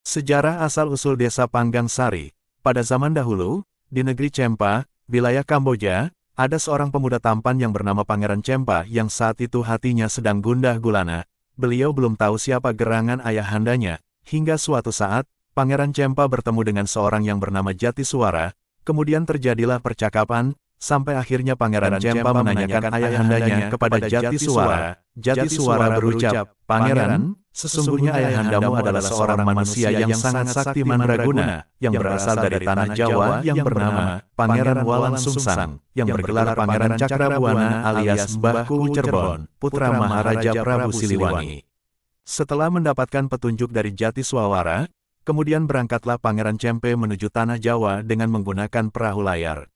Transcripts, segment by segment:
Sejarah asal-usul Desa Panggang Sari. Pada zaman dahulu, di negeri Cempa, wilayah Kamboja, ada seorang pemuda tampan yang bernama Pangeran Cempa yang saat itu hatinya sedang gundah gulana. Beliau belum tahu siapa gerangan ayahandanya, hingga suatu saat, Pangeran Cempa bertemu dengan seorang yang bernama Jatiswara, kemudian terjadilah percakapan, sampai akhirnya Pangeran Cempa menanyakan ayahandanya kepada Jatiswara. Jatiswara berucap, "Pangeran, sesungguhnya ayahandamu adalah seorang manusia yang sangat sakti mandraguna, yang berasal dari tanah Jawa yang bernama Pangeran Walang Sungsang, yang bergelar Pangeran Cakrabuana alias Mbah Kuwu Cerbon, putra Maharaja Prabu Siliwangi." Setelah mendapatkan petunjuk dari Jatiswara, kemudian berangkatlah Pangeran Cempe menuju tanah Jawa dengan menggunakan perahu layar.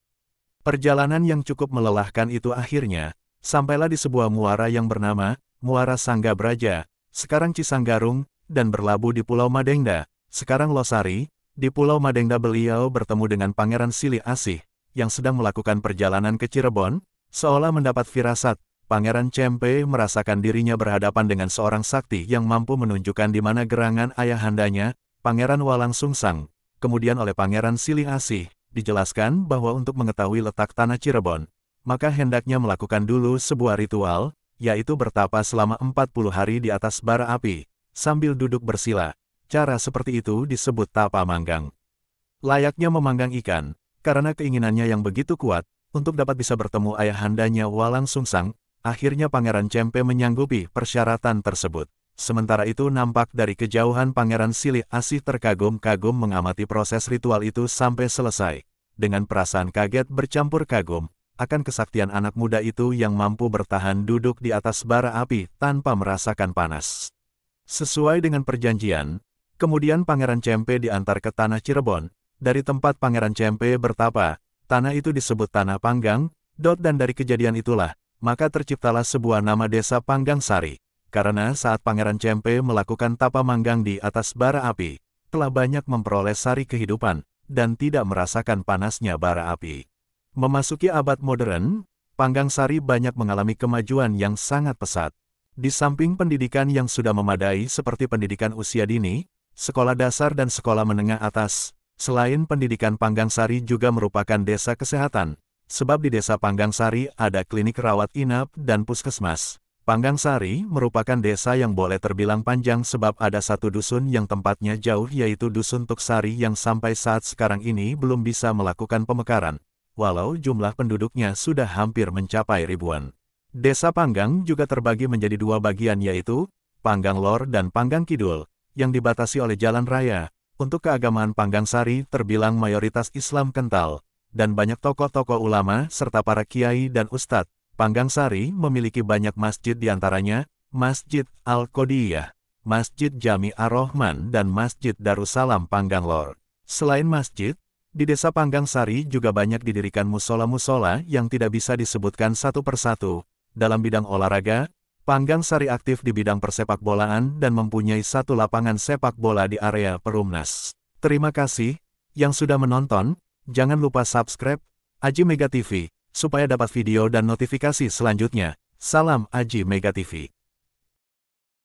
Perjalanan yang cukup melelahkan itu akhirnya, sampailah di sebuah muara yang bernama Muara Sanggabraja, sekarang Cisanggarung, dan berlabuh di Pulau Madengda, sekarang Losari. Di Pulau Madengda beliau bertemu dengan Pangeran Silih Asih, yang sedang melakukan perjalanan ke Cirebon. Seolah mendapat firasat, Pangeran Cempe merasakan dirinya berhadapan dengan seorang sakti yang mampu menunjukkan di mana gerangan ayahandanya, Pangeran Walang Sungsang. Kemudian oleh Pangeran Silih Asih, dijelaskan bahwa untuk mengetahui letak tanah Cirebon, maka hendaknya melakukan dulu sebuah ritual, yaitu bertapa selama 40 hari di atas bara api, sambil duduk bersila. Cara seperti itu disebut tapa manggang. Layaknya memanggang ikan, karena keinginannya yang begitu kuat, untuk dapat bisa bertemu ayahandanya Walang Sungsang, akhirnya Pangeran Cempe menyanggupi persyaratan tersebut. Sementara itu nampak dari kejauhan Pangeran Silih Asih terkagum-kagum mengamati proses ritual itu sampai selesai. Dengan perasaan kaget bercampur kagum, akan kesaktian anak muda itu yang mampu bertahan duduk di atas bara api tanpa merasakan panas. Sesuai dengan perjanjian, kemudian Pangeran Cempe diantar ke tanah Cirebon. Dari tempat Pangeran Cempe bertapa, tanah itu disebut Tanah Panggang, dan dari kejadian itulah, maka terciptalah sebuah nama desa Panggang Sari. Karena saat Pangeran Cempe melakukan tapa manggang di atas bara api, telah banyak memperoleh sari kehidupan, dan tidak merasakan panasnya bara api. Memasuki abad modern, Panggang Sari banyak mengalami kemajuan yang sangat pesat. Di samping pendidikan yang sudah memadai seperti pendidikan usia dini, sekolah dasar dan sekolah menengah atas, selain pendidikan Panggang Sari juga merupakan desa kesehatan, sebab di desa Panggang Sari ada klinik rawat inap dan puskesmas. Panggang Sari merupakan desa yang boleh terbilang panjang sebab ada satu dusun yang tempatnya jauh yaitu Dusun Tuksari yang sampai saat sekarang ini belum bisa melakukan pemekaran, walau jumlah penduduknya sudah hampir mencapai ribuan. Desa Panggang juga terbagi menjadi dua bagian yaitu Panggang Lor dan Panggang Kidul, yang dibatasi oleh jalan raya. Untuk keagamaan Panggang Sari terbilang mayoritas Islam kental, dan banyak tokoh-tokoh ulama serta para kiai dan ustadz. Panggang Sari memiliki banyak masjid diantaranya, Masjid Al-Qodiyah, Masjid Jami Ar-Rahman dan Masjid Darussalam Panggang Lor. Selain masjid, di desa Panggang Sari juga banyak didirikan musola-musola yang tidak bisa disebutkan satu persatu. Dalam bidang olahraga, Panggang Sari aktif di bidang persepakbolaan dan mempunyai satu lapangan sepak bola di area Perumnas. Terima kasih yang sudah menonton, jangan lupa subscribe Aji Mega TV. Supaya dapat video dan notifikasi selanjutnya. Salam Aji Mega TV.